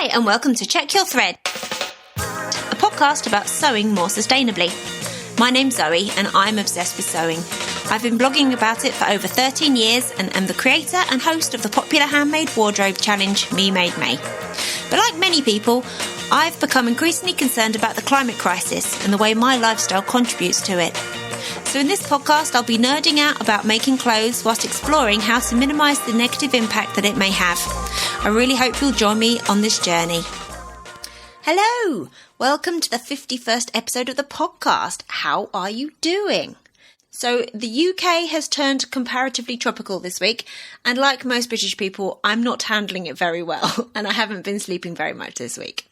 Hi, and welcome to Check Your Thread, a podcast about sewing more sustainably. My name's Zoe, and I'm obsessed with sewing. I've been blogging about it for over 13 years and am the creator and host of the popular handmade wardrobe challenge, Me Made May. But like many people, I've become increasingly concerned about the climate crisis and the way my lifestyle contributes to it. So in this podcast, I'll be nerding out about making clothes whilst exploring how to minimise the negative impact that it may have. I really hope you'll join me on this journey. Hello! Welcome to the 51st episode of the podcast. How are you doing? So the UK has turned comparatively tropical this week, and like most British people, I'm not handling it very well, and I haven't been sleeping very much this week.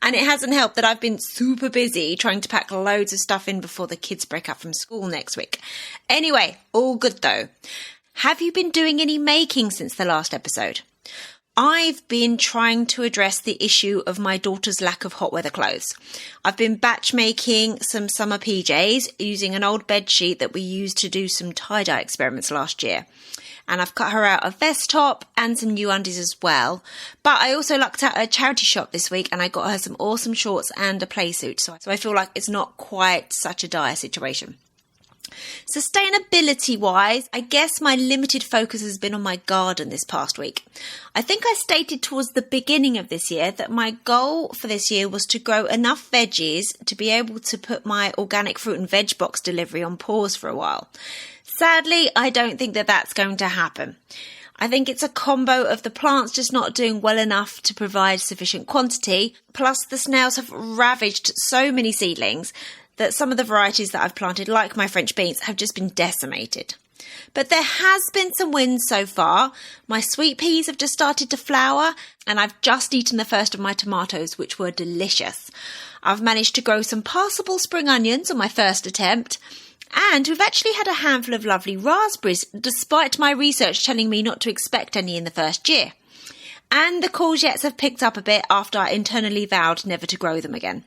And it hasn't helped that I've been super busy trying to pack loads of stuff in before the kids break up from school next week. Anyway, all good though. Have you been doing any making since the last episode? I've been trying to address the issue of my daughter's lack of hot weather clothes. I've been batch making some summer PJs using an old bed sheet that we used to do some tie-dye experiments last year. And I've cut her out a vest top and some new undies as well. But I also lucked out at a charity shop this week and I got her some awesome shorts and a play suit. So I feel like it's not quite such a dire situation. Sustainability-wise, I guess my limited focus has been on my garden this past week. I think I stated towards the beginning of this year that my goal for this year was to grow enough veggies to be able to put my organic fruit and veg box delivery on pause for a while. Sadly, I don't think that that's going to happen. I think it's a combo of the plants just not doing well enough to provide sufficient quantity, plus the snails have ravaged so many seedlings that some of the varieties that I've planted, like my French beans, have just been decimated. But there has been some wins so far. My sweet peas have just started to flower, and I've just eaten the first of my tomatoes, which were delicious. I've managed to grow some passable spring onions on my first attempt, and we've actually had a handful of lovely raspberries, despite my research telling me not to expect any in the first year. And the courgettes have picked up a bit after I internally vowed never to grow them again.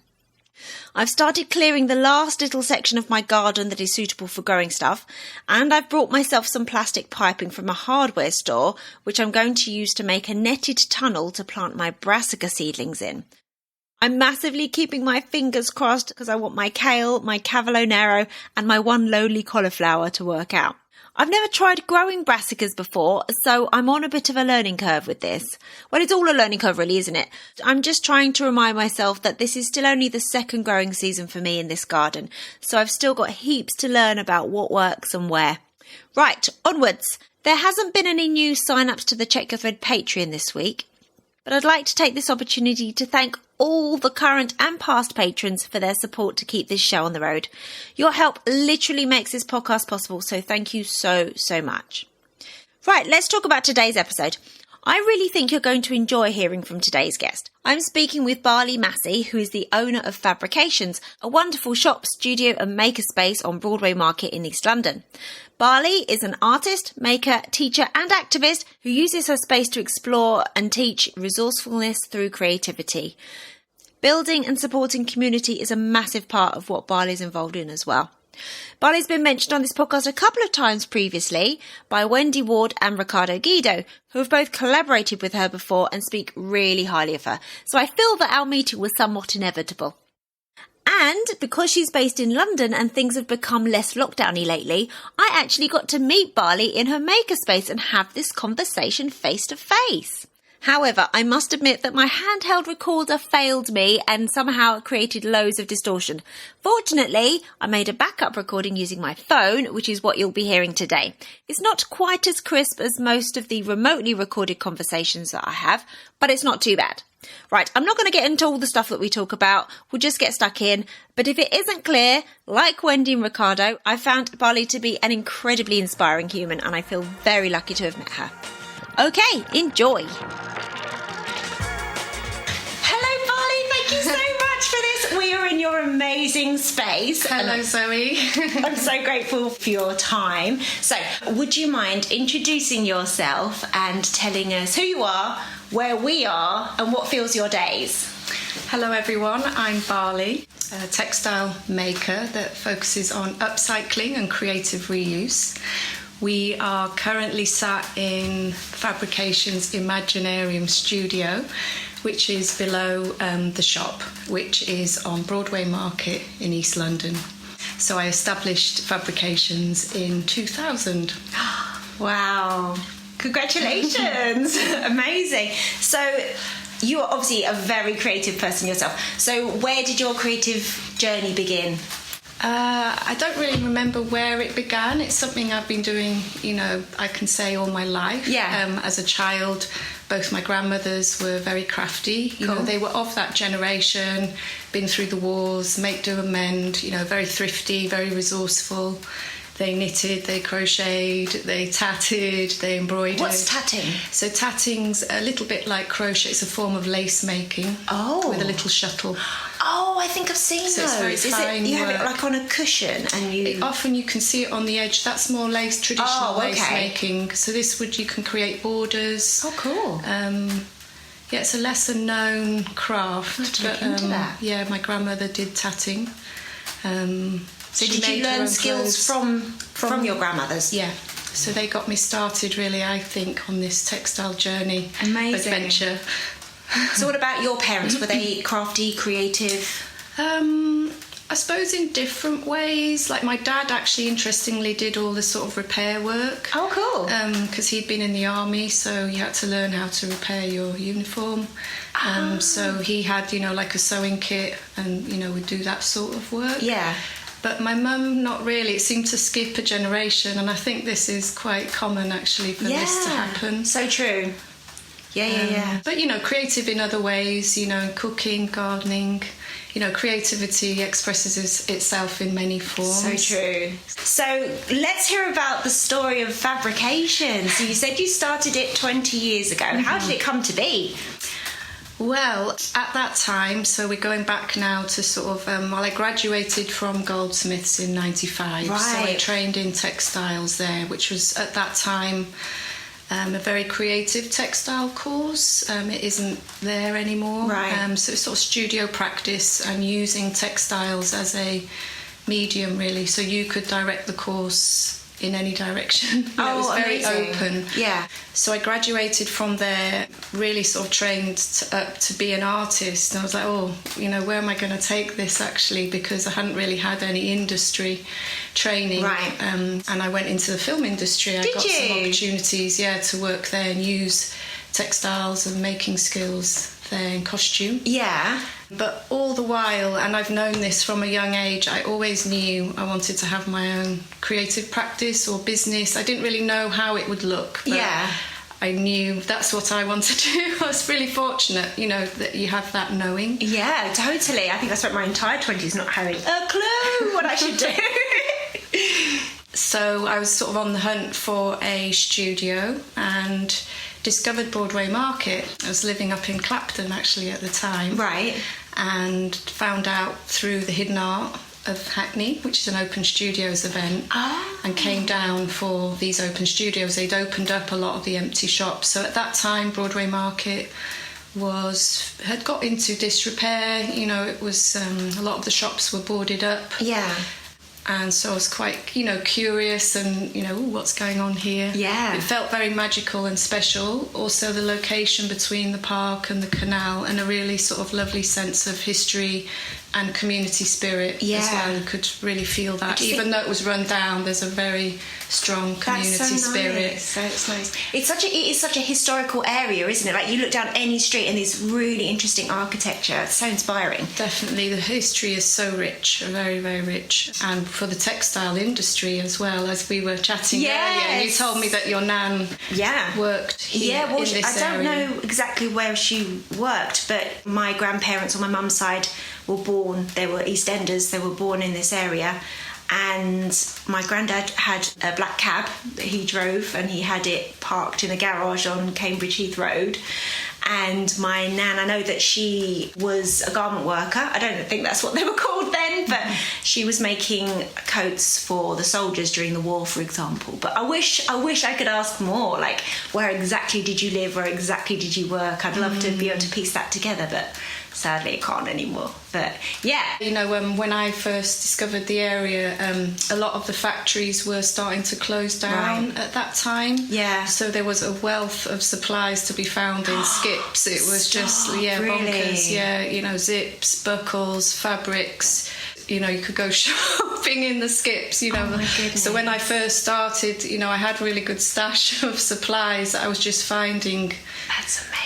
I've started clearing the last little section of my garden that is suitable for growing stuff, and I've brought myself some plastic piping from a hardware store, which I'm going to use to make a netted tunnel to plant my brassica seedlings in. I'm massively keeping my fingers crossed because I want my kale, my cavolo nero, and my one lowly cauliflower to work out. I've never tried growing brassicas before, so I'm on a bit of a learning curve with this. Well, it's all a learning curve really, isn't it? I'm just trying to remind myself that this is still only the second growing season for me in this garden, so I've still got heaps to learn about what works and where. Right, onwards. There hasn't been any new sign-ups to the Check Your Thread Patreon this week, but I'd like to take this opportunity to thank all the current and past patrons for their support to keep this show on the road. Your help literally makes this podcast possible, so thank you so much. Right, let's talk about today's episode. I really think you're going to enjoy hearing from today's guest. I'm speaking with Barley Massey, who is the owner of Fabrications, a wonderful shop, studio and maker space on Broadway Market in East London. Barley is an artist, maker, teacher and activist who uses her space to explore and teach resourcefulness through creativity. Building and supporting community is a massive part of what Barley's involved in as well. Barley's been mentioned on this podcast a couple of times previously by Wendy Ward and Ricardo Guido, who have both collaborated with her before and speak really highly of her. So I feel that our meeting was somewhat inevitable. And because she's based in London and things have become less lockdowny lately, I actually got to meet Barley in her makerspace and have this conversation face to face. However, I must admit that my handheld recorder failed me and somehow created loads of distortion. Fortunately, I made a backup recording using my phone, which is what you'll be hearing today. It's not quite as crisp as most of the remotely recorded conversations that I have, but it's not too bad. Right, I'm not going to get into all the stuff that we talk about. We'll just get stuck in. But if it isn't clear, like Wendy and Ricardo, I found Barley to be an incredibly inspiring human and I feel very lucky to have met her. Okay, enjoy. Hello, Barley. Thank you so much for this. We are in your amazing space. Hello, Zoe. I'm so grateful for your time. So, would you mind introducing yourself and telling us who you are, where we are, and what fills your days? Hello, everyone. I'm Barley, a textile maker that focuses on upcycling and creative reuse. We are currently sat in Fabrications Imaginarium studio, which is below the shop, which is on Broadway Market in East London. So I established Fabrications in 2000. Wow. Congratulations. Amazing. So you are obviously a very creative person yourself. So where did your creative journey begin? I don't really remember where it began. It's something I've been doing, I can say all my life. Yeah. As a child, both my grandmothers were very crafty. Cool. They were of that generation, been through the wars, make, do and mend, very thrifty, very resourceful. They knitted, they crocheted, they tatted, they embroidered. What's tatting? So tatting's a little bit like crochet. It's a form of lace making. Oh. With a little shuttle. Oh, I think I've seen those. It's very fine you have work. it like on a cushion and Often you can see it on the edge. That's more traditional lace making. So you can create borders. Oh, cool. It's a lesser known craft. I'll have to look into that. Yeah, my grandmother did tatting. So did you learn skills from your grandmothers? Yeah. So they got me started, really, I think, on this textile journey. Amazing. Adventure. So what about your parents? Were they crafty, creative? I suppose in different ways. Like my dad actually, interestingly, did all the sort of repair work. Oh, cool. Because he'd been in the army, so you had to learn how to repair your uniform. So he had, like a sewing kit and, would do that sort of work. Yeah. But my mum, not really. It seemed to skip a generation, and I think this is quite common, actually, for this to happen. So true. Yeah. But, creative in other ways, cooking, gardening. Creativity expresses itself in many forms. So true. So let's hear about the story of Fabrications. So you said you started it 20 years ago. Mm-hmm. How did it come to be? Well, at that time, so we're going back now to sort of, I graduated from Goldsmiths in 95. Right. So I trained in textiles there, which was at that time a very creative textile course. It isn't there anymore. Right. So it's sort of studio practice and using textiles as a medium, really. So you could direct the course in any direction. It was very amazing. open. Yeah. So I graduated from there, really sort of trained up to be an artist. And I was like, where am I going to take this actually? Because I hadn't really had any industry training. Right. And I went into the film industry. I got some opportunities, to work there and use textiles and making skills there in costume. Yeah. But all the while, and I've known this from a young age, I always knew I wanted to have my own creative practice or business. I didn't really know how it would look, but I knew that's what I wanted to do. I was really fortunate, that you have that knowing. Yeah, totally. I think I spent my entire 20s not having a clue what I should do. So I was sort of on the hunt for a studio and discovered Broadway Market. I was living up in Clapton, actually, at the time. Right. And found out through the Hidden Art of Hackney, which is an open studios event, and came down for these open studios. They'd opened up a lot of the empty shops. So at that time, Broadway Market had got into disrepair. It was a lot of the shops were boarded up. Yeah. And so I was quite, curious and, what's going on here? Yeah. It felt very magical and special. Also the location between the park and the canal, and a really sort of lovely sense of history and community spirit as well. You could really feel that. Even though it was run down, there's a very strong community spirit. So it's nice. It is such a historical area, isn't it? Like you look down any street and there's really interesting architecture. It's so inspiring. Definitely. The history is so rich, very, very rich. And for the textile industry as well, as we were chatting earlier. And you told me that your nan worked here in this area. I don't know exactly where she worked, but my grandparents on my mum's side were born, they were East Enders, they were born in this area, and my granddad had a black cab that he drove and he had it parked in a garage on Cambridge Heath Road. And my nan, I know that she was a garment worker. I don't think that's what they were called then, but she was making coats for the soldiers during the war, for example. But I wish I could ask more, like where exactly did you live, where exactly did you work? I'd love to be able to piece that together, but Sadly, I can't anymore. But yeah. You know, when I first discovered the area, a lot of the factories were starting to close down at that time. Yeah. So there was a wealth of supplies to be found in skips. It was just, bonkers. Yeah, you know, zips, buckles, fabrics. You know, you could go shopping in the skips, you know. Oh my goodness. So when I first started, you know, I had a really good stash of supplies that I was just finding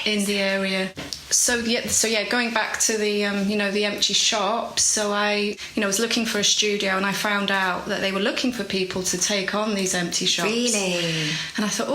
in the area. So going back to the the empty shop. So I was looking for a studio, and I found out that they were looking for people to take on these empty shops. Really? And I thought,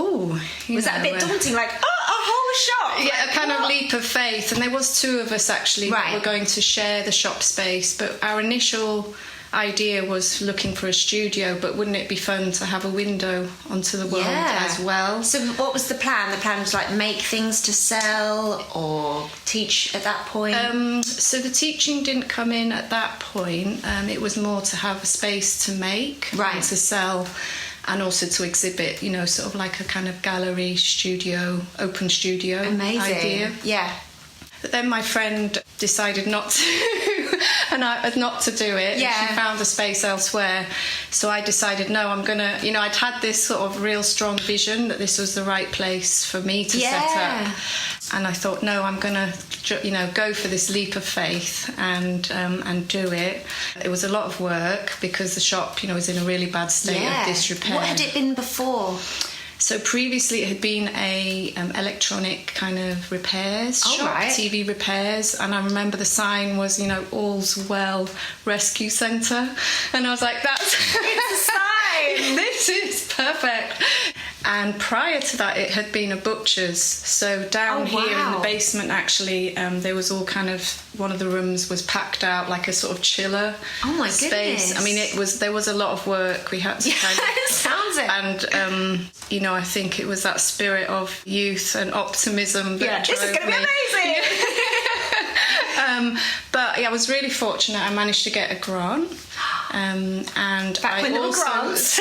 was that a bit daunting? Like, a whole shop? Yeah, a kind of leap of faith. And there was two of us actually that were going to share the shop space, but our initial idea was looking for a studio, but wouldn't it be fun to have a window onto the world as well? So what was the plan? The plan was like make things to sell or teach at that point? So the teaching didn't come in at that point. It was more to have a space to make and to sell, and also to exhibit, you know, sort of like a kind of gallery studio, open studio idea. Yeah. But then my friend decided not to do it. Yeah. She found a space elsewhere. So I decided, no, I'm going to, you know, I'd had this sort of real strong vision that this was the right place for me to set up. And I thought, no, I'm going to, you know, go for this leap of faith and do it. It was a lot of work because the shop, you know, was in a really bad state of disrepair. What had it been before? So previously it had been a electronic kind of repairs shop, TV repairs, and I remember the sign was, you know, All's Well Rescue Centre, and I was like, it's a sign! This is perfect. And prior to that, it had been a butcher's. So down here in the basement, actually, there was all kind of, one of the rooms was packed out like a sort of chiller space. Goodness. I mean, there was a lot of work. We had to kind of... it sounds it. And, you know, I think it was that spirit of youth and optimism that drove this is going to be amazing! But I was really fortunate. I managed to get a grant. And back when there were grants.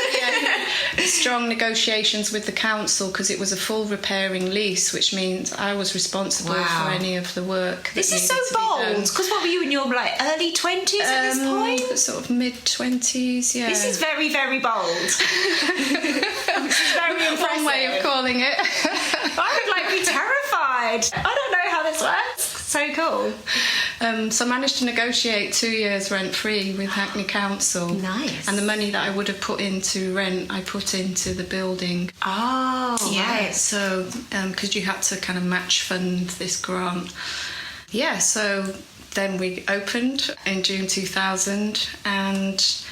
Strong negotiations with the council because it was a full repairing lease, which means I was responsible for any of the work. This is so bold. Because what were you in your early 20s at this point? Sort of mid-20s, yeah. This is very, very bold. This is very impressive. One way of calling it. I would be terrified. I don't know how this works. So cool. So I managed to negotiate 2 years rent-free with Hackney Council. Nice. And the money that I would have put into rent, I put into the building. Oh, right. So, because you had to kind of match fund this grant. Yeah, so then we opened in June 2000, and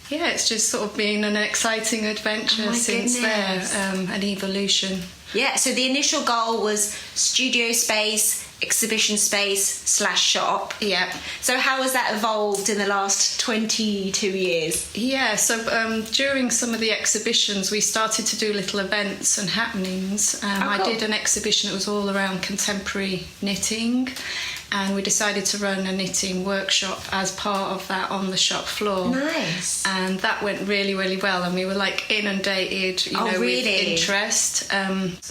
yeah, it's just sort of been an exciting adventure since there, an evolution. Yeah, so the initial goal was studio space, exhibition space / shop. Yeah. So how has that evolved in the last 22 years? Yeah, so during some of the exhibitions we started to do little events and happenings. Cool. I did an exhibition that was all around contemporary knitting, and we decided to run a knitting workshop as part of that on the shop floor. Nice. And that went really, really well, and we were like inundated, with interest.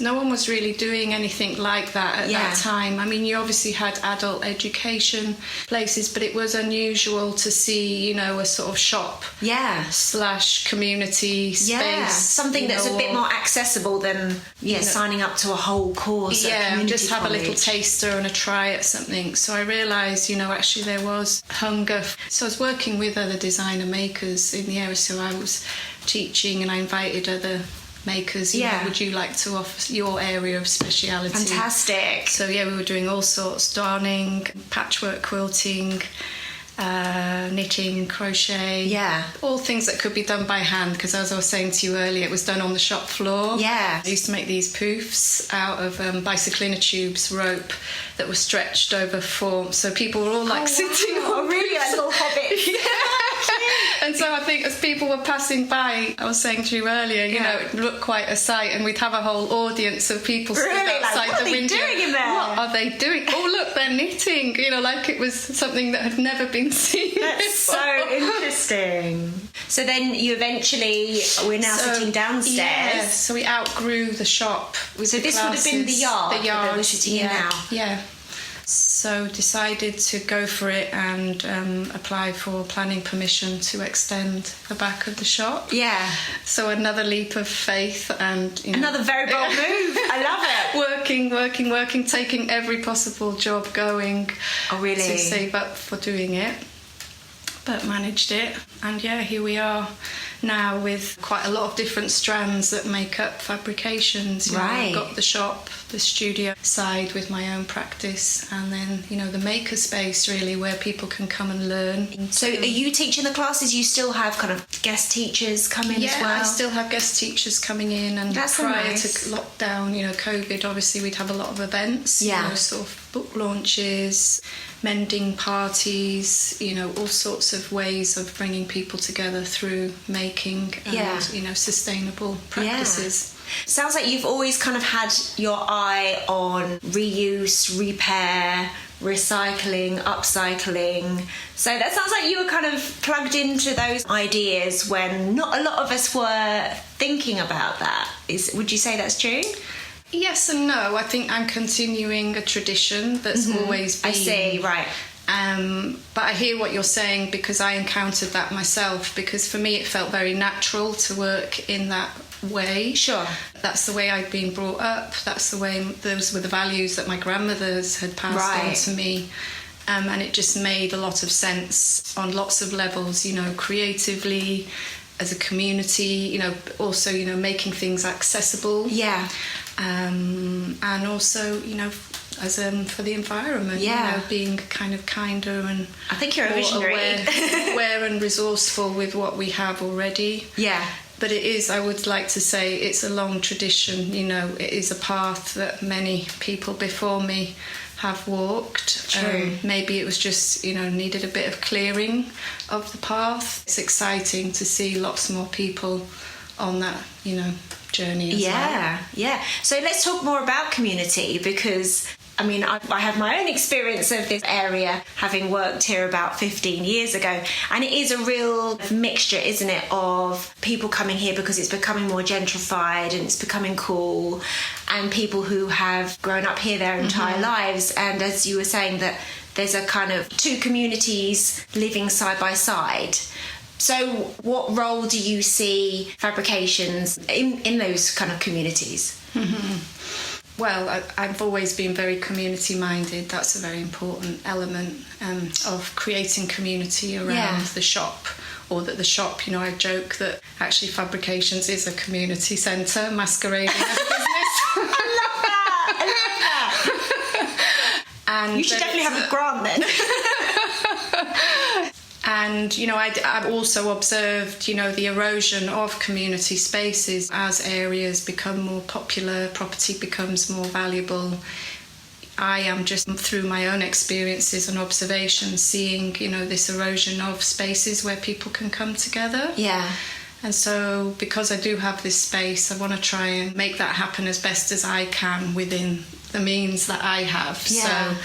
No one was really doing anything like that at that time. I mean, you obviously had adult education places, but it was unusual to see, a sort of shop / community space. Something that's a bit more accessible than signing up to a whole course. And just have a little taster and a try at something. So I realised, actually there was hunger. So I was working with other designer makers in the area, so I was teaching and I invited other makers, would you like to offer your area of speciality? Fantastic. So we were doing all sorts, darning, patchwork quilting, knitting, crochet, all things that could be done by hand, because as I was saying to you earlier, it was done on the shop floor. I used to make these poofs out of bicycle inner tubes rope that were stretched over form, so people were all sitting on really like little hobbits. And so I think as people were passing by, I was saying to you earlier, it looked quite a sight, and we'd have a whole audience of people stood outside the window. What are they doing in there? What are they doing? Oh, look, they're knitting. Like it was something that had never been seen. That's so interesting. So then you eventually, we're now sitting downstairs. Yeah, so we outgrew the shop. So this would have been the yard that we're sitting in now. Yeah. So So decided to go for it and apply for planning permission to extend the back of the shop. Yeah. So another leap of faith and another very bold move. I love it. Working, taking every possible job going. Oh, really? To save up for doing it. But managed it, and here we are now with quite a lot of different strands that make up fabrications. Right. I've got the shop, the studio side with my own practice, and then the maker space really where people can come and learn. So are you teaching the classes? You still have kind of guest teachers come in as well? Yeah, I still have guest teachers coming in, and that's prior nice. to lockdown, COVID, obviously we'd have a lot of events. Sort of book launches, mending parties, all sorts of ways of bringing people together through making and, sustainable practices. Yeah. Sounds like you've always kind of had your eye on reuse, repair, recycling, upcycling. So that sounds like you were kind of plugged into those ideas when not a lot of us were thinking about that. Would you say that's true? Yes and no. I think I'm continuing a tradition that's always been. I see, right. But I hear what you're saying because I encountered that myself, because for me it felt very natural to work in that way. Sure. That's the way I'd been brought up. That's the way, those were the values that my grandmothers had passed on to me. And it just made a lot of sense on lots of levels, creatively, as a community, also, making things accessible. Yeah. And also, as for the environment, being kind of kinder and I think you're a visionary. aware and resourceful with what we have already. Yeah. But it is, I would like to say, it's a long tradition. It is a path that many people before me have walked. True. Maybe it was just, needed a bit of clearing of the path. It's exciting to see lots more people on that, journey as well. Yeah. So let's talk more about community, because I have my own experience of this area, having worked here about 15 years ago, and it is a real mixture, isn't it, of people coming here because it's becoming more gentrified and it's becoming cool, and people who have grown up here their entire lives. And as you were saying, that there's a kind of two communities living side by side. So what role do you see fabrications in those kind of communities? Well, I've always been very community-minded. That's a very important element of creating community around the shop, or that the shop, I joke that actually fabrications is a community centre masquerading as a business. I love that! And you should definitely have a grant then. And, I've also observed, the erosion of community spaces as areas become more popular, property becomes more valuable. I am just through my own experiences and observations seeing, this erosion of spaces where people can come together. Yeah. And so because I do have this space, I want to try and make that happen as best as I can within the means that I have. Yeah. So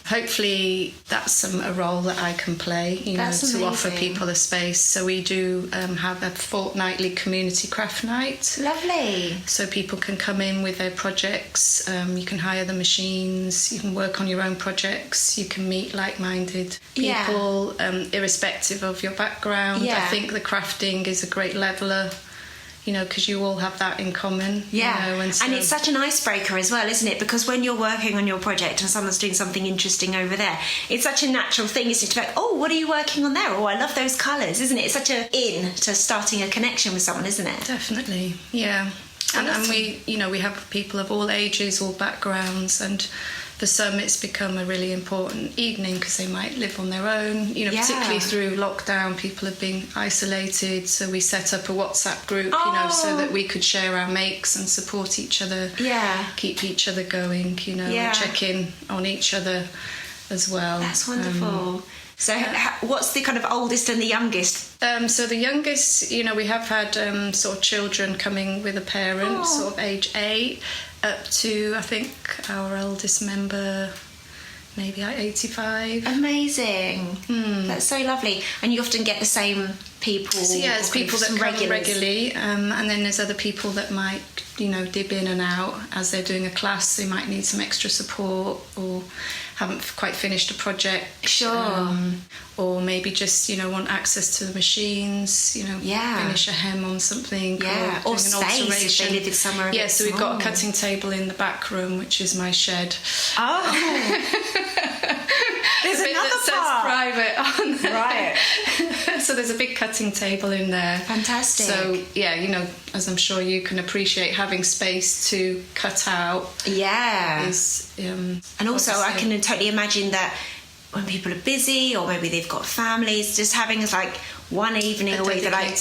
hopefully that's a role that I can play, to offer people a space. So we do have a fortnightly community craft night. Lovely. So people can come in with their projects. You can hire the machines. You can work on your own projects. You can meet like-minded people, irrespective of your background. Yeah. I think the crafting is a great leveller, because you all have that in common. Yeah, and it's such an icebreaker as well, isn't it? Because when you're working on your project and someone's doing something interesting over there, it's such a natural thing, isn't it? To be like, oh, what are you working on there? Oh, I love those colours, isn't it? It's such to starting a connection with someone, isn't it? Definitely, yeah. And we, we have people of all ages, all backgrounds, and for some it's become a really important evening because they might live on their own, particularly through lockdown. People have been isolated, so we set up a WhatsApp group, so that we could share our makes and support each other, keep each other going, check in on each other as well. That's wonderful. So what's the kind of oldest and the youngest? So the youngest, we have had sort of children coming with a parent, sort of age 8, up to, I think, our eldest member, maybe 85. Amazing. That's so lovely. And you often get the same people? So, yeah, it's people that come regularly, and then there's other people that might, dip in and out as they're doing a class. They might need some extra support, haven't quite finished a project. Sure. Or maybe just, want access to the machines, finish a hem on something. Yeah, or space if they live somewhere a bit so we've got a small. cutting table in the back room, which is my shed. Oh. There's another that part. says private on there. Right. So there's a big cutting table in there. Fantastic. So, as I'm sure you can appreciate, having space to cut out is... and also I can totally imagine that when people are busy or maybe they've got families, just having one evening a week, they're like,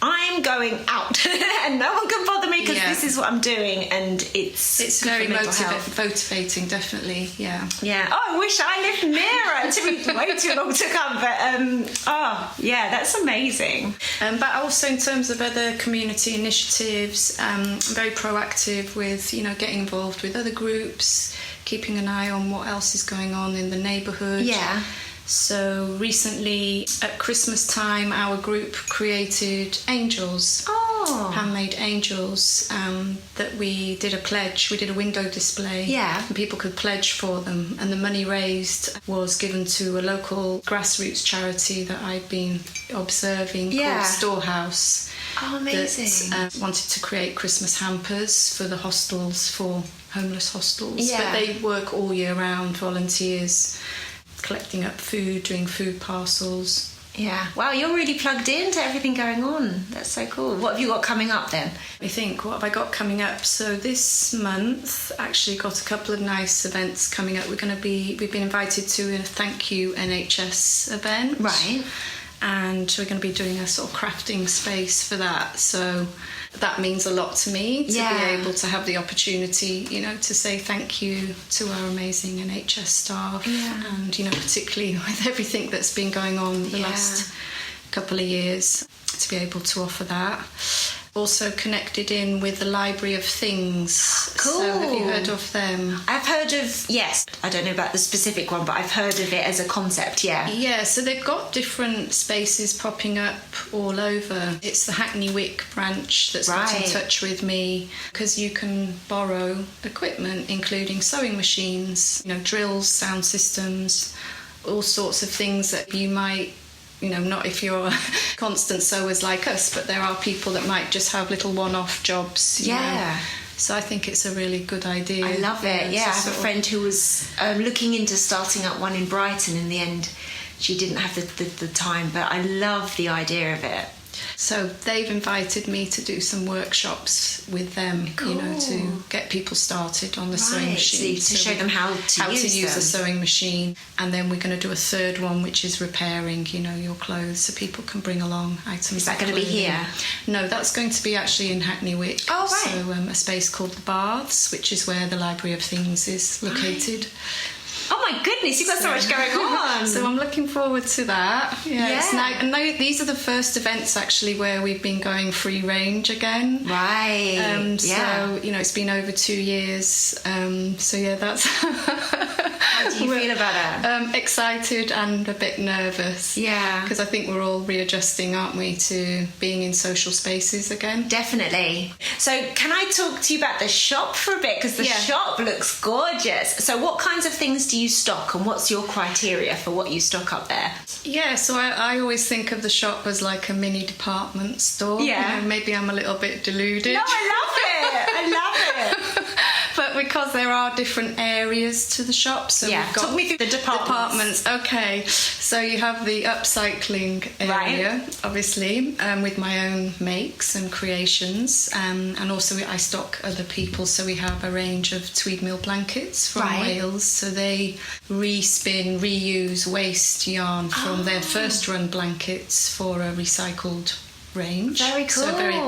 I'm going out and no one can bother me because this is what I'm doing, and it's very motivating, definitely. Yeah. Oh, I wish I lived nearer. It took me way too long to come, but that's amazing. But also in terms of other community initiatives, I'm very proactive with getting involved with other groups, keeping an eye on what else is going on in the neighbourhood. Yeah. So recently at Christmas time, our group created angels, handmade angels, that we did a pledge. We did a window display, and people could pledge for them, and the money raised was given to a local grassroots charity that I'd been observing called Storehouse. Oh, amazing. That wanted to create Christmas hampers for the hostels, for homeless hostels. Yeah. But they work all year round, volunteers, collecting up food, doing food parcels. Yeah. Wow, you're really plugged into everything going on. That's so cool. What have you got coming up then? I think, what have I got coming up? So this month, actually got a couple of nice events coming up. We've been invited to a Thank You NHS event. Right. And we're going to be doing a sort of crafting space for that. So that means a lot to me to be able to have the opportunity, to say thank you to our amazing NHS staff, and particularly with everything that's been going on the last couple of years, to be able to offer that. Also connected in with the Library of Things. Cool. So have you heard of them? I've heard of, yes. I don't know about the specific one, but I've heard of it as a concept, Yeah, so they've got different spaces popping up all over. It's the Hackney Wick branch that's got in touch with me, because you can borrow equipment, including sewing machines, drills, sound systems, all sorts of things that you might... not if you're constant sewers like us, but there are people that might just have little one-off jobs. You know. So I think it's a really good idea. I love it. I have a friend who was looking into starting up one in Brighton. In the end, she didn't have the time, but I love the idea of it. So they've invited me to do some workshops with them, to get people started on the sewing machine. To show them how to use a sewing machine. And then we're going to do a third one, which is repairing, your clothes, so people can bring along items. Is that going to be here? No, that's going to be actually in Hackney Wick. Oh, right. So a space called the Baths, which is where the Library of Things is located. Right. Oh my goodness, you've got so much going on. So I'm looking forward to that. These are the first events actually where we've been going free range again. Right. So, it's been over 2 years. That's... How do you feel about that? Excited and a bit nervous. Yeah. Because I think we're all readjusting, aren't we, to being in social spaces again. Definitely. So can I talk to you about the shop for a bit? Because the shop looks gorgeous. So what kinds of things do you stock, and what's your criteria for what you stock up there? Yeah, so I always think of the shop as like a mini department store. Yeah. Maybe I'm a little bit deluded. No, I love it. But because there are different areas to the shop, so we've got talk me through the departments. Okay, so you have the upcycling area, obviously, with my own makes and creations, and also I stock other people. So we have a range of tweed mill blankets from Wales. So they respin, reuse waste yarn from their first run blankets for a recycled range. Very cool. So a very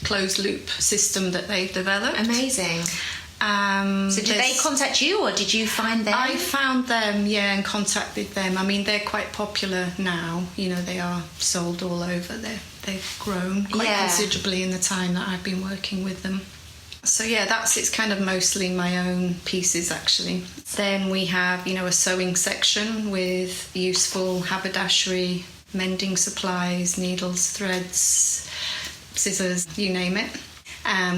closed loop system that they've developed. Amazing. So did they contact you, or did you find them? I found them, and contacted them. I mean, they're quite popular now. They are sold all over. They've grown quite considerably in the time that I've been working with them. So it's kind of mostly my own pieces actually. Then we have, a sewing section with useful haberdashery, mending supplies, needles, threads, scissors, you name it.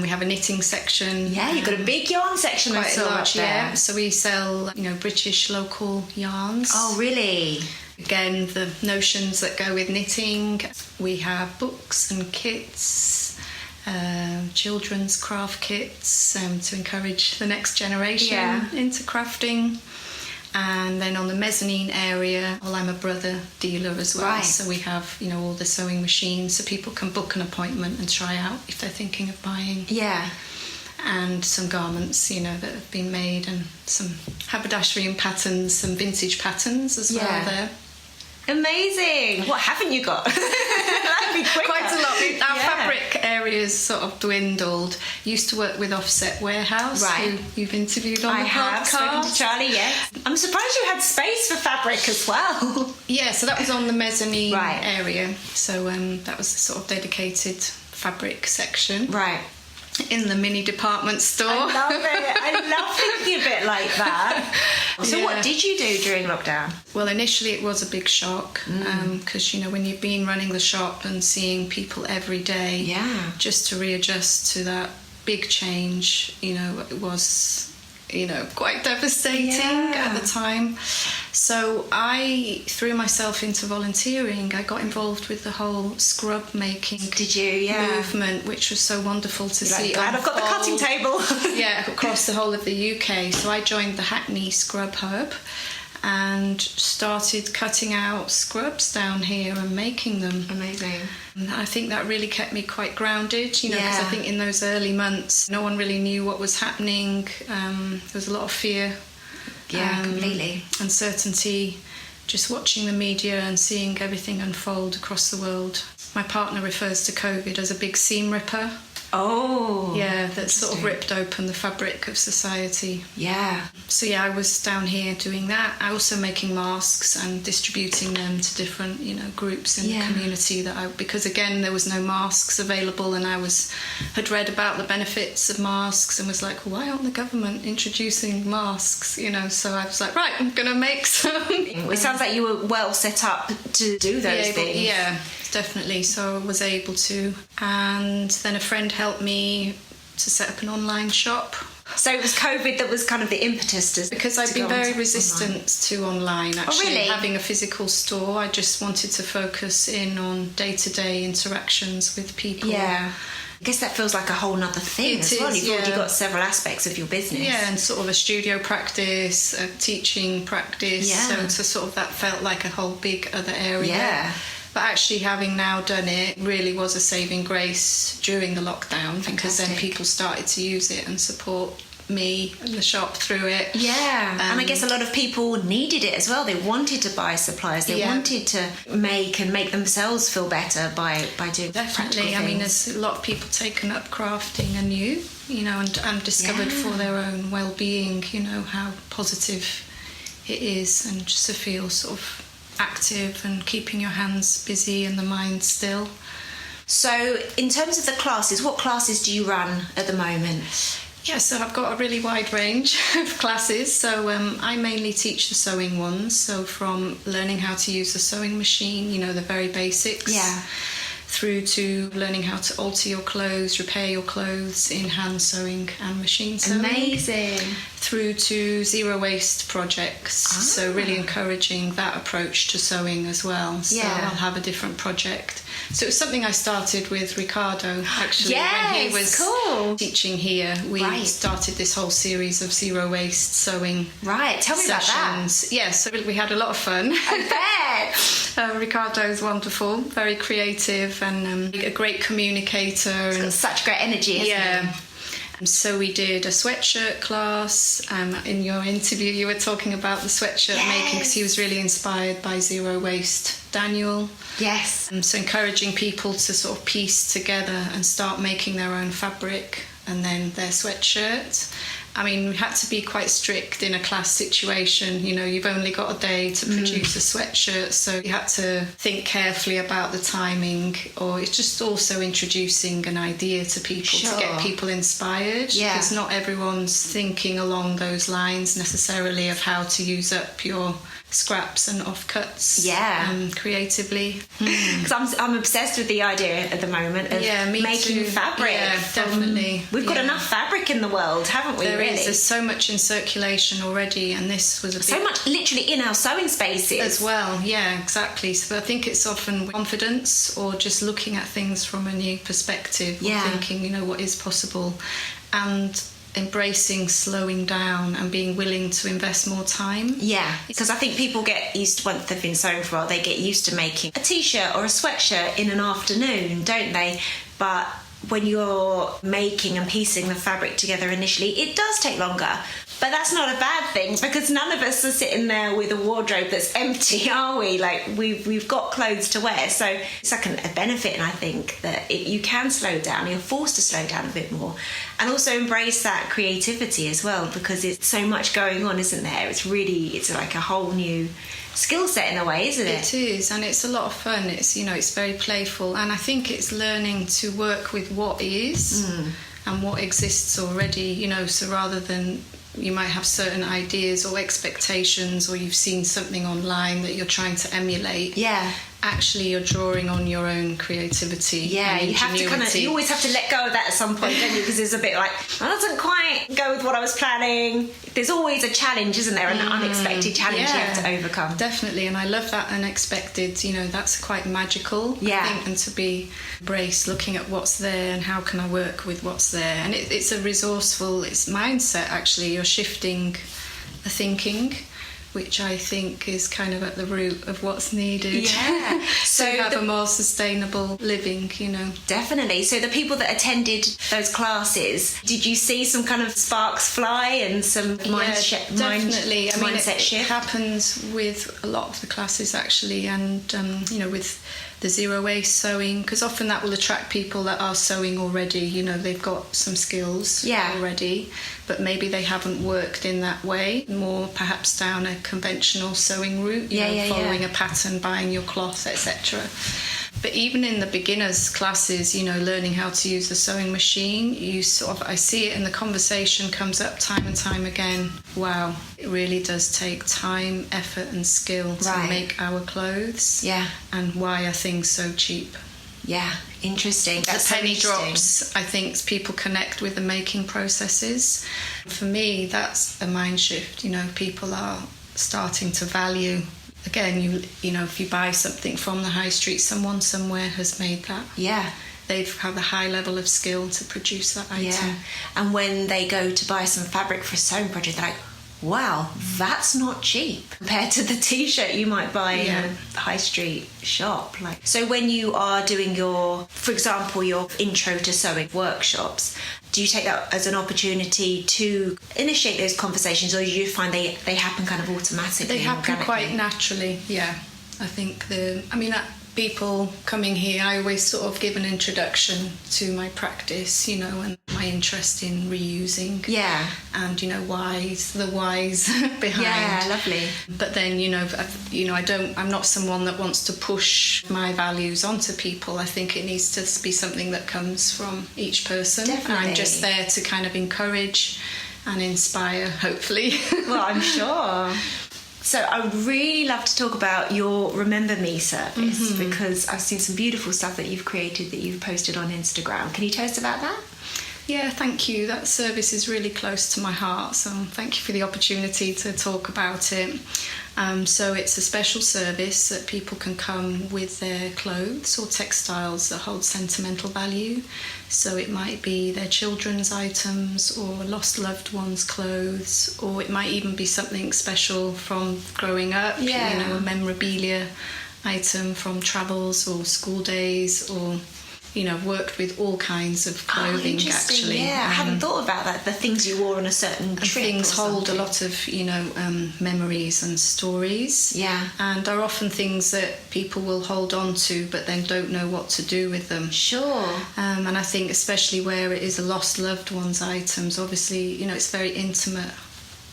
We have a knitting section. Yeah, you've got a big yarn section. Quite I saw large, up there. yeah. So we sell, British local yarns. Oh, really? Again, the notions that go with knitting. We have books and kits, children's craft kits to encourage the next generation into crafting. And then on the mezzanine area, I'm a brother dealer as well. Right. So we have, all the sewing machines so people can book an appointment and try out if they're thinking of buying. Yeah. And some garments, that have been made, and some haberdashery and patterns, some vintage patterns as well there. Amazing. What haven't you got? That'd be quicker. Quite a lot. Our fabric area's sort of dwindled. Used to work with Offset Warehouse, who you've interviewed on the podcast. I have spoken to Charlie, yes. I'm surprised you had space for fabric as well. Yeah, so that was on the mezzanine area. So that was the sort of dedicated fabric section. Right. In the mini department store. I love it. I love thinking of it like that. So what did you do during lockdown? Well, initially it was a big shock because, when you've been running the shop and seeing people every day, just to readjust to that big change, it was, quite devastating at the time. So I threw myself into volunteering. I got involved with the whole scrub making movement, which was so wonderful to see. Glad I've got the cutting table. Across the whole of the UK. So I joined the Hackney Scrub Hub and started cutting out scrubs down here and making them. Amazing. And I think that really kept me quite grounded, because I think in those early months no one really knew what was happening. There was a lot of fear. Yeah, completely. Uncertainty, just watching the media and seeing everything unfold across the world. My partner refers to COVID as a big seam ripper. Oh. Yeah, that sort of ripped open the fabric of society. Yeah. So I was down here doing that. I also making masks and distributing them to different, groups in the community because again there was no masks available, and I had read about the benefits of masks and was like, why aren't the government introducing masks? So I was like, right, I'm gonna make some. It sounds like you were well set up to do those things. Yeah, definitely. So I was able to, and then a friend helped me to set up an online shop. So it was COVID that was kind of the impetus because I've been very resistant to online, actually. Oh, really? Having a physical store, I just wanted to focus in on day-to-day interactions with people. Yeah. I guess that feels like a whole nother thing as well. You've already got several aspects of your business. Yeah, and sort of a studio practice, a teaching practice. Yeah. So sort of that felt like a whole big other area. Yeah. But actually having now done it really was a saving grace during the lockdown. Fantastic. Because then people started to use it and support me and the shop through it. Yeah, and I guess a lot of people needed it as well. They wanted to buy supplies. They wanted to make themselves feel better by doing Definitely. I mean, there's a lot of people taken up crafting anew, and discovered for their own well-being, how positive it is, and just to feel sort of active and keeping your hands busy and the mind still. So in terms of the classes, what classes do you run at the moment? Yeah, so I've got a really wide range of classes. So I mainly teach the sewing ones, so from learning how to use the sewing machine, the very basics, through to learning how to alter your clothes, repair your clothes in hand sewing and machine sewing. Amazing. Through to zero waste projects, so really encouraging that approach to sewing as well. So I'll have a different project. So it was something I started with Ricardo, actually, when he was teaching here. We started this whole series of zero waste sewing Tell me about that. Yeah, so we had a lot of fun. I bet. Ricardo's wonderful, very creative, and a great communicator. He's got such great energy, hasn't he? So we did a sweatshirt class. In your interview, you were talking about the sweatshirt making, because he was really inspired by Zero Waste Daniel. Yes. So encouraging people to sort of piece together and start making their own fabric and then their sweatshirt. I mean, we had to be quite strict in a class situation. You've only got a day to produce a sweatshirt, so you had to think carefully about the timing, or it's just also introducing an idea to people to get people inspired. Because not everyone's thinking along those lines necessarily of how to use up your scraps and offcuts. Creatively. Because I'm obsessed with the idea at the moment of making fabric. Yeah, definitely. We've got enough fabric in the world, haven't we? There's so much in circulation already, and this was so much literally in our sewing spaces as well. Yeah, exactly. So I think it's often confidence, or just looking at things from a new perspective, or thinking, you know, what is possible, and embracing slowing down and being willing to invest more time. Yeah, because I think people get used to, once they've been sewing for a while, they get used to making a t-shirt or a sweatshirt in an afternoon, don't they? But when you're making and piecing the fabric together initially, it does take longer. But that's not a bad thing, because none of us are sitting there with a wardrobe that's empty, are we? Like, we've got clothes to wear. So it's like a benefit, and I think that you can slow down. You're forced to slow down a bit more. And also embrace that creativity as well, because it's so much going on, isn't there? It's like a whole new skill set in a way, isn't it? It is, and it's a lot of fun. It's, you know, it's very playful, and I think it's learning to work with what is and what exists already, you know, so rather than you might have certain ideas or expectations, or you've seen something online that you're trying to emulate. Yeah. Actually, you're drawing on your own creativity. Yeah, and you always have to let go of that at some point, don't you? Because there's a bit like, that doesn't quite go with what I was planning. There's always a challenge, isn't there? An unexpected challenge you have to overcome. Definitely, and I love that unexpected, you know, that's quite magical, I think, and to be embraced, looking at what's there and how can I work with what's there. And it's a resourceful, it's mindset, actually. You're shifting the thinking, which I think is kind of at the root of what's needed. Yeah. So have a more sustainable living, you know. Definitely. So the people that attended those classes, did you see some kind of sparks fly and some mindset shift? It happens with a lot of the classes, actually, and, you know, with the zero waste sewing, because often that will attract people that are sewing already, you know, they've got some skills already, but maybe they haven't worked in that way, more perhaps down a conventional sewing route, following a pattern, buying your cloth, etc. But even in the beginners classes, you know, learning how to use the sewing machine, I see it, and the conversation comes up time and time again. Wow, it really does take time, effort and skill to make our clothes. Yeah. And why are things so cheap? Yeah, interesting. That's the penny so drops, I think people connect with the making processes. For me, that's a mind shift. You know, people are starting to value. Again, you know, if you buy something from the high street, someone somewhere has made that. Yeah. They've had a high level of skill to produce that item. Yeah. And when they go to buy some fabric for a sewing project, they're like, wow, that's not cheap compared to the t-shirt you might buy in a high street shop. Like, so when you are doing for example, your intro to sewing workshops, do you take that as an opportunity to initiate those conversations, or do you find they happen kind of automatically? They happen quite naturally, yeah. I think people coming here, I always sort of give an introduction to my practice, you know, and my interest in reusing. Yeah. And, you know, the whys behind. Yeah, lovely. But then, I'm not someone that wants to push my values onto people. I think it needs to be something that comes from each person. Definitely. I'm just there to kind of encourage and inspire, hopefully. Well, I'm sure. So I would really love to talk about your Remember Me service, because I've seen some beautiful stuff that you've created that you've posted on Instagram. Can you tell us about that? Yeah, thank you. That service is really close to my heart, so thank you for the opportunity to talk about it. So it's a special service that people can come with their clothes or textiles that hold sentimental value. So it might be their children's items or lost loved ones' clothes, or it might even be something special from growing up, a memorabilia item from travels or school days, or I've worked with all kinds of clothing, actually. Yeah, I hadn't thought about that. The things you wore on a certain trip. Things hold a lot of, memories and stories. Yeah. And are often things that people will hold on to, but then don't know what to do with them. Sure. And I think especially where it is a lost loved one's items, obviously, it's very intimate.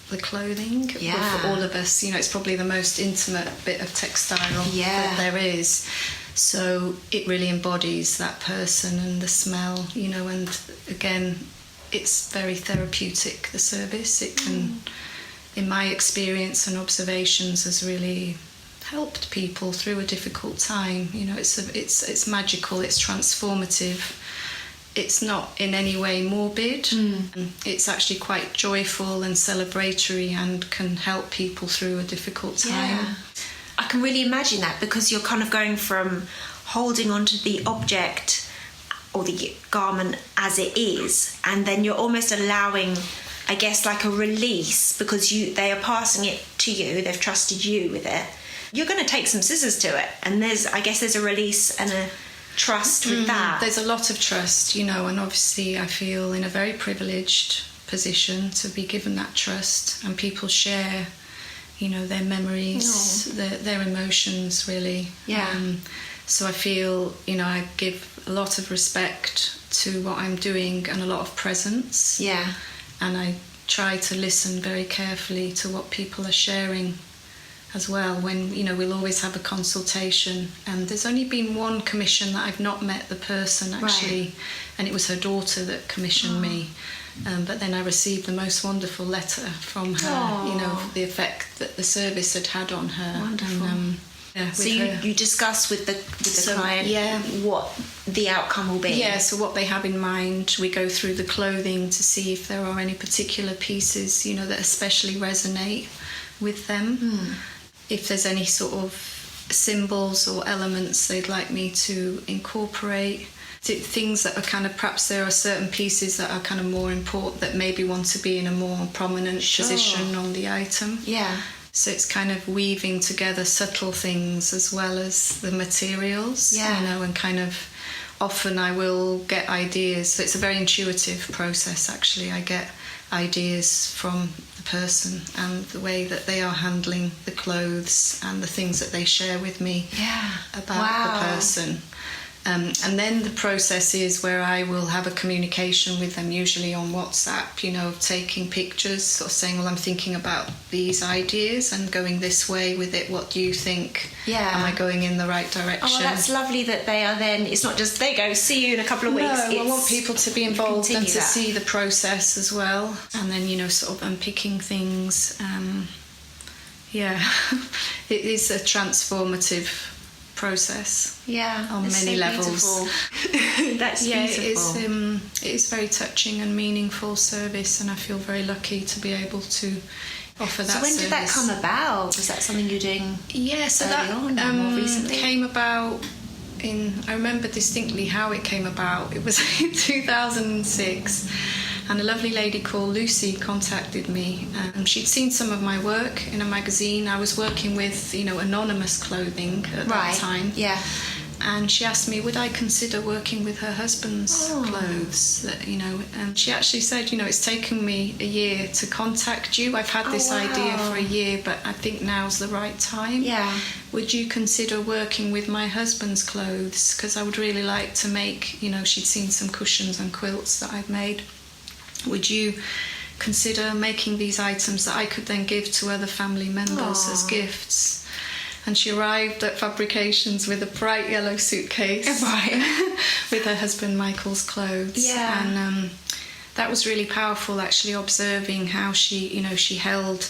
The clothing, but for all of us, it's probably the most intimate bit of textile that there is. So it really embodies that person and the smell, and again, it's very therapeutic, the service. It can in my experience and observations, has really helped people through a difficult time. You know, it's magical, it's transformative. It's not in any way morbid. It's actually quite joyful and celebratory and can help people through a difficult time. Yeah. I can really imagine that, because you're kind of going from holding onto the object or the garment as it is, and then you're almost allowing, I guess, like a release, because they are passing it to you, they've trusted you with it. You're going to take some scissors to it, and there's a release and a trust with that. There's a lot of trust, you know, and obviously I feel in a very privileged position to be given that trust, and people share, you know, their memories, their emotions, really. Yeah. So I feel, you know, I give a lot of respect to what I'm doing and a lot of presence. Yeah. And I try to listen very carefully to what people are sharing as well. When, you know, we'll always have a consultation, and there's only been one commission that I've not met the person actually, right. And it was her daughter that commissioned me. But then I received the most wonderful letter from her, you know, the effect that the service had on her. Wonderful. And, so you discuss with the client what the outcome will be. Yeah, so what they have in mind. We go through the clothing to see if there are any particular pieces, you know, that especially resonate with them. If there's any sort of symbols or elements they'd like me to incorporate. Things that are kind of, perhaps there are certain pieces that are kind of more important, that maybe want to be in a more prominent position on the item. Yeah. So it's kind of weaving together subtle things as well as the materials. Yeah. You know, and kind of often I will get ideas. So it's a very intuitive process, actually. I get ideas from the person and the way that they are handling the clothes and the things that they share with me about the person. And then the process is where I will have a communication with them, usually on WhatsApp, you know, taking pictures, sort of saying, well, I'm thinking about these ideas and going this way with it. What do you think? Yeah. Am I going in the right direction? Oh, well, that's lovely that they are then, it's not just, there you go, see you in a couple of weeks. No, I want people to be involved and to that. see the process as well. And then, you know, sort of unpicking things. It is a transformative process. Yeah, on many levels. That's beautiful. It is very touching and meaningful service, and I feel very lucky to be able to offer that. So when did that come about? Was that something you're doing? Yeah, so early that on, more recently? Came about I remember distinctly how it came about. It was in 2006. And a lovely lady called Lucy contacted me. She'd seen some of my work in a magazine. I was working with, you know, anonymous clothing at that time. Yeah. And she asked me, would I consider working with her husband's clothes? That, you know, and she actually said, you know, it's taken me a year to contact you. I've had this idea for a year, but I think now's the right time. Yeah. Would you consider working with my husband's clothes? Because I would really like to make, you know, she'd seen some cushions and quilts that I'd made. Would you consider making these items that I could then give to other family members as gifts? And she arrived at Fabrications with a bright yellow suitcase with her husband Michael's clothes. Yeah. And that was really powerful, actually, observing how she held.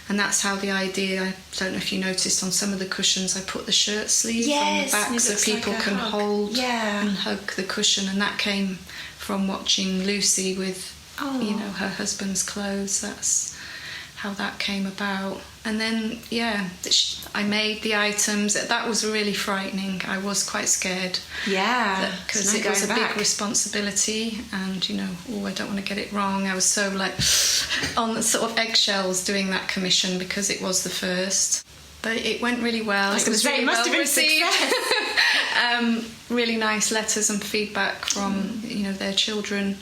And that's how the idea, I don't know if you noticed, on some of the cushions I put the shirt sleeve on the back so people can hold and hug the cushion. And that came from watching Lucy with you know, her husband's clothes. That's how that came about. And then I made the items. That was really frightening. I was quite scared, because it was a big responsibility, and you know, I don't want to get it wrong. I was so like on the sort of eggshells doing that commission, because it was the first, but it went really well. I was going to say, it must have been received. Really nice letters and feedback from you know, their children.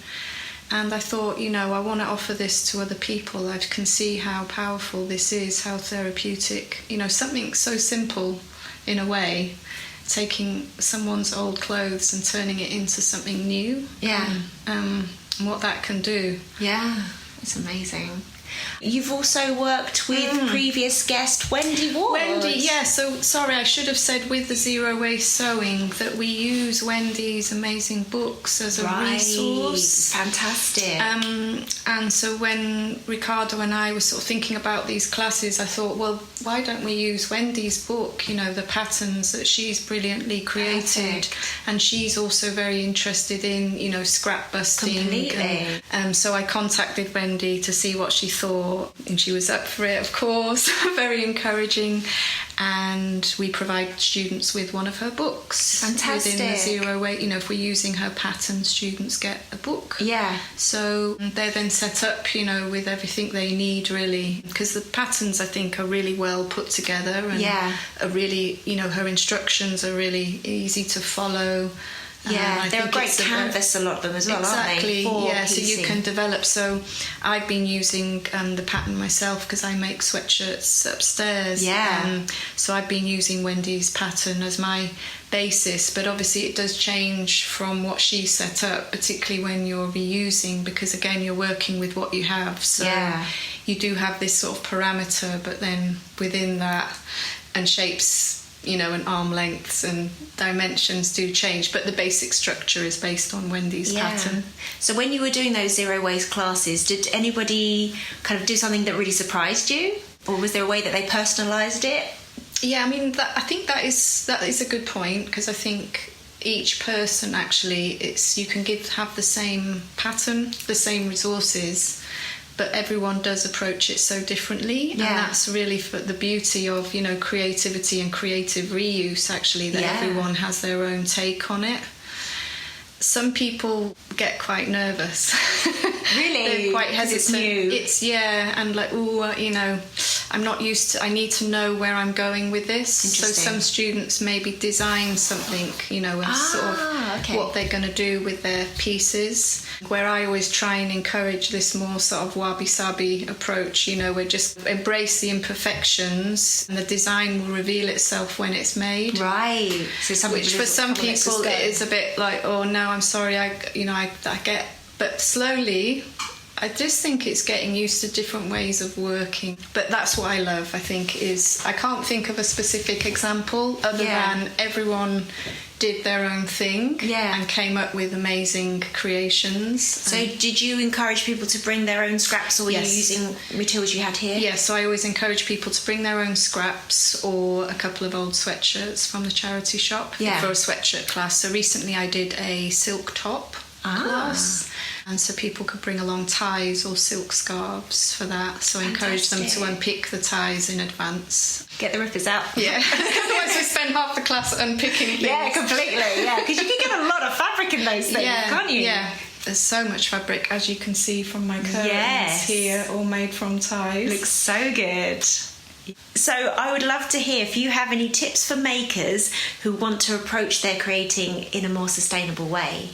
And I thought, you know, I want to offer this to other people. I can see how powerful this is, how therapeutic. You know, something so simple, in a way, taking someone's old clothes and turning it into something new. Yeah. And what that can do. Yeah, it's amazing. You've also worked with previous guest Wendy Ward. Wendy, yeah, so sorry, I should have said with the Zero Waste Sewing that we use Wendy's amazing books as a resource. Fantastic. And so when Ricardo and I were sort of thinking about these classes, I thought, well, why don't we use Wendy's book, you know, the patterns that she's brilliantly created. Perfect. And she's also very interested in, you know, scrap busting. Completely. So I contacted Wendy to see what she thought, and she was up for it, of course. Very encouraging. And we provide students with one of her books. Fantastic. Within the Zero Waste, you know, if we're using her pattern, students get a book. Yeah. So they're then set up, you know, with everything they need, really, because the patterns, I think, are really well put together, and are really, you know, her instructions are really easy to follow. Yeah, they're a great canvas, a lot of them as well, exactly, aren't they? Yeah, so you can develop. So I've been using the pattern myself because I make sweatshirts upstairs. Yeah. So I've been using Wendy's pattern as my basis, but obviously it does change from what she set up, particularly when you're reusing, because again you're working with what you have. So you do have this sort of parameter, but then within that, and shapes, you know, and arm lengths and dimensions do change, but the basic structure is based on Wendy's pattern. So when you were doing those Zero Waste classes, did anybody kind of do something that really surprised you, or was there a way that they personalised it? Yeah, I mean, I think that is a good point, because I think each person actually, you can have the same pattern, the same resources, but everyone does approach it so differently. And that's really for the beauty of, you know, creativity and creative reuse, actually, that everyone has their own take on it. Some people get quite nervous. Really? They're quite hesitant. It's new. And like, you know, I'm not used to, I need to know where I'm going with this. So some students maybe design something, you know, and sort of what they're going to do with their pieces. Where I always try and encourage this more sort of wabi-sabi approach, you know, where just embrace the imperfections and the design will reveal itself when it's made. Right. So which for some people it is a bit like, oh no, I'm sorry, I get, but slowly I just think it's getting used to different ways of working. But that's what I love, I think, is I can't think of a specific example other than everyone did their own thing and came up with amazing creations. So did you encourage people to bring their own scraps, or were you using materials you had here? Yes, so I always encourage people to bring their own scraps or a couple of old sweatshirts from the charity shop for a sweatshirt class. So recently I did a silk top class. And so people could bring along ties or silk scarves for that. So I encourage them to unpick the ties in advance. Get the rippers out. Yeah. Otherwise we spend half the class unpicking things. Yeah, completely. Yeah, because you can get a lot of fabric in those things, can't you? Yeah. There's so much fabric, as you can see from my curtains here, all made from ties. Looks so good. So I would love to hear if you have any tips for makers who want to approach their creating in a more sustainable way.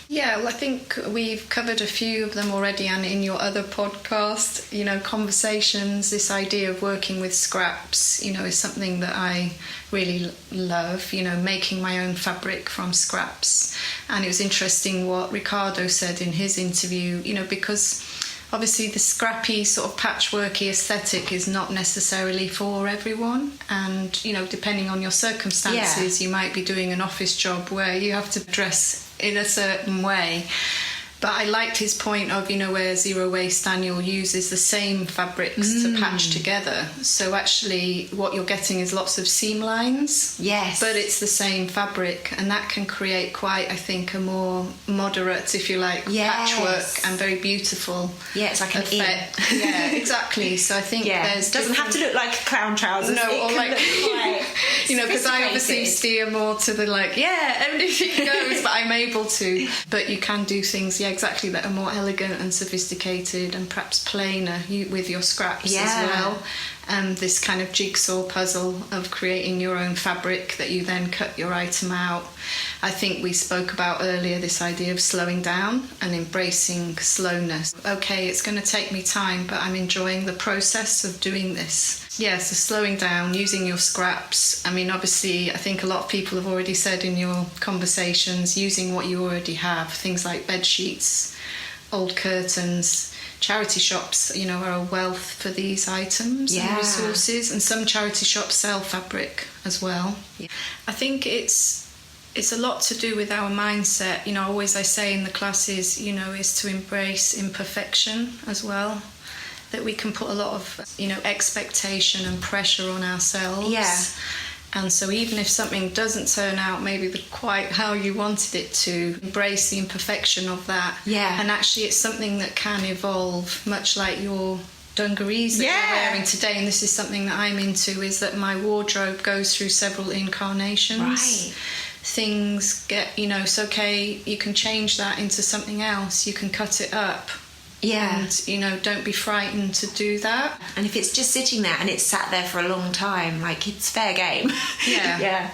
Yeah, well, I think we've covered a few of them already, and in your other podcast, you know, conversations, this idea of working with scraps, you know, is something that I really love, you know, making my own fabric from scraps. And it was interesting what Ricardo said in his interview, you know, because obviously the scrappy sort of patchworky aesthetic is not necessarily for everyone, and, you know, depending on your circumstances, you might be doing an office job where you have to dress in a certain way. But I liked his point of, you know, where Zero Waste Daniel uses the same fabrics to patch together. So actually what you're getting is lots of seam lines. Yes. But it's the same fabric, and that can create quite, I think, a more moderate, if you like, patchwork and very beautiful it's like an effect. Yeah, exactly. So I think there's doesn't have to look like clown trousers. No, it or can like, look quite you know, because I obviously steer more to the like, everything goes, but I'm able to. But you can do things, exactly, that are more elegant and sophisticated and perhaps plainer with your scraps as well. This kind of jigsaw puzzle of creating your own fabric that you then cut your item out. I think we spoke about earlier this idea of slowing down and embracing slowness. Okay, it's going to take me time, but I'm enjoying the process of doing this. Yeah, so slowing down, using your scraps. I mean, obviously, I think a lot of people have already said in your conversations, using what you already have, things like bed sheets, old curtains, charity shops, are a wealth for these items and resources, and some charity shops sell fabric as well. Yeah. I think it's a lot to do with our mindset. I say in the classes, is to embrace imperfection as well. That we can put a lot of, expectation and pressure on ourselves. Yeah. And so even if something doesn't turn out maybe quite how you wanted it to, embrace the imperfection of that. Yeah. And actually it's something that can evolve, much like your dungarees that you're wearing today. And this is something that I'm into, is that my wardrobe goes through several incarnations. Right. Things get, it's okay, you can change that into something else, you can cut it up. Yeah. And, don't be frightened to do that. And if it's just sitting there and it's sat there for a long time, it's fair game. Yeah. Yeah.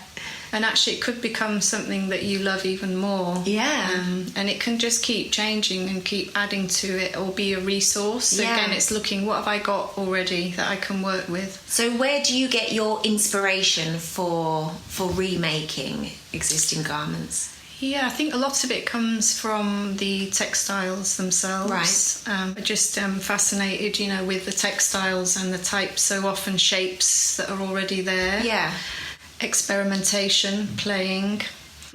And actually it could become something that you love even more. Yeah. And it can just keep changing and keep adding to it, or be a resource. So again, it's looking, what have I got already that I can work with? So where do you get your inspiration for remaking existing garments? Yeah, I think a lot of it comes from the textiles themselves. Right. I'm just fascinated, with the textiles and the types, so often shapes that are already there. Yeah. Experimentation, playing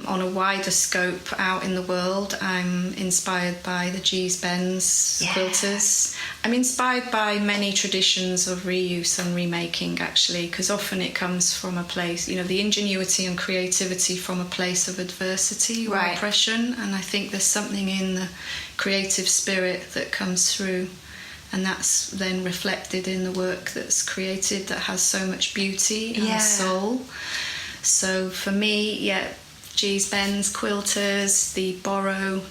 on a wider scope out in the world. I'm inspired by the G's Benz quilters. I'm inspired by many traditions of reuse and remaking, actually, because often it comes from a place, the ingenuity and creativity from a place of adversity or oppression. And I think there's something in the creative spirit that comes through, and that's then reflected in the work that's created, that has so much beauty and soul. So for me, G's Benz quilters, the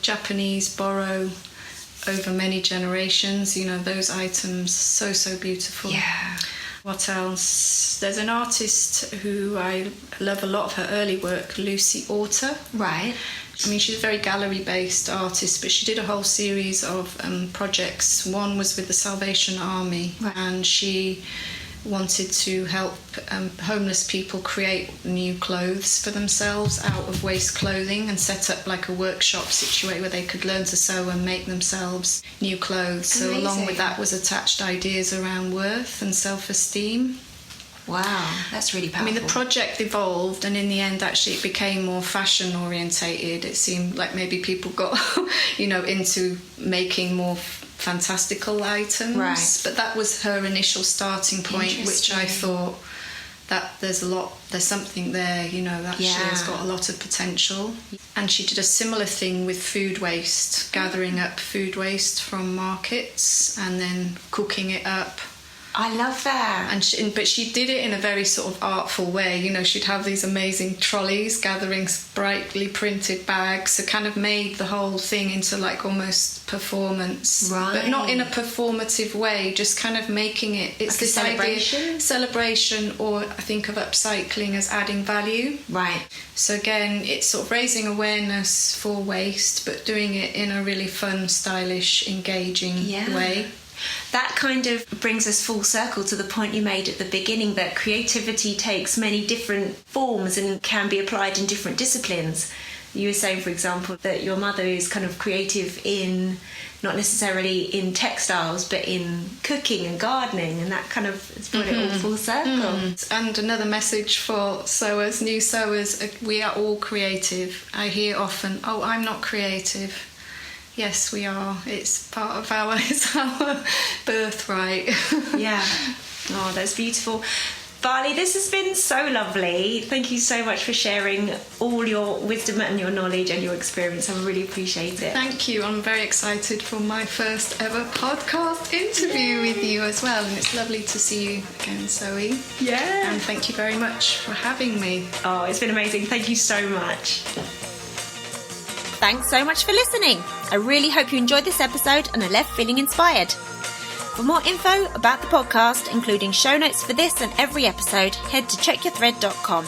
Japanese borrow over many generations, those items, so beautiful. Yeah. What else? There's an artist who I love a lot of her early work, Lucy Orta. Right. She's a very gallery-based artist, but she did a whole series of projects. One was with the Salvation Army, and she wanted to help homeless people create new clothes for themselves out of waste clothing, and set up a workshop situated where they could learn to sew and make themselves new clothes. Amazing. So along with that was attached ideas around worth and self-esteem. Wow, that's really powerful. The project evolved, and in the end actually it became more fashion orientated. It seemed like maybe people got into making more fantastical items. Right. But that was her initial starting point, which I thought that there's something there, that she has got a lot of potential. And she did a similar thing with food waste, gathering up food waste from markets and then cooking it up. I love that. But she did it in a very sort of artful way. She'd have these amazing trolleys gathering brightly printed bags, so kind of made the whole thing into almost performance. Right. But not in a performative way, just kind of making it. It's this celebration, or I think of upcycling as adding value. Right. So again, it's sort of raising awareness for waste, but doing it in a really fun, stylish, engaging way. That kind of brings us full circle to the point you made at the beginning, that creativity takes many different forms and can be applied in different disciplines. You were saying, for example, that your mother is kind of creative in, not necessarily in textiles, but in cooking and gardening, and that kind of has brought it all full circle. And another message for sewers, new sewers, we are all creative. I hear often, I'm not creative. Yes, we are. It's part of our birthright. Yeah. Oh, that's beautiful. Barley, this has been so lovely. Thank you so much for sharing all your wisdom and your knowledge and your experience. I really appreciate it. Thank you. I'm very excited for my first ever podcast interview with you as well. And it's lovely to see you again, Zoe. Yeah. And thank you very much for having me. Oh, it's been amazing. Thank you so much. Thanks so much for listening. I really hope you enjoyed this episode and are left feeling inspired. For more info about the podcast, including show notes for this and every episode, head to checkyourthread.com.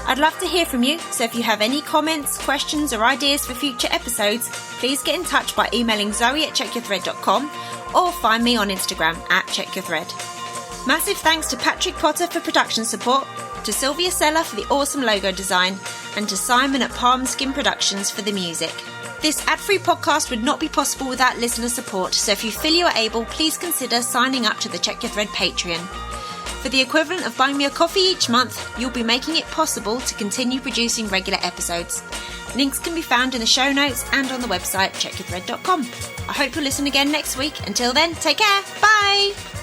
I'd love to hear from you, so if you have any comments, questions or ideas for future episodes, please get in touch by emailing zoe@checkyourthread.com or find me on Instagram @checkyourthread. Massive thanks to Patrick Potter for production support, to Sylvia Seller for the awesome logo design, and to Simon at Palm Skin Productions for the music. This ad-free podcast would not be possible without listener support, so if you feel you are able, please consider signing up to the Check Your Thread Patreon. For the equivalent of buying me a coffee each month, you'll be making it possible to continue producing regular episodes. Links can be found in the show notes and on the website checkyourthread.com. I hope you'll listen again next week. Until then, take care. Bye!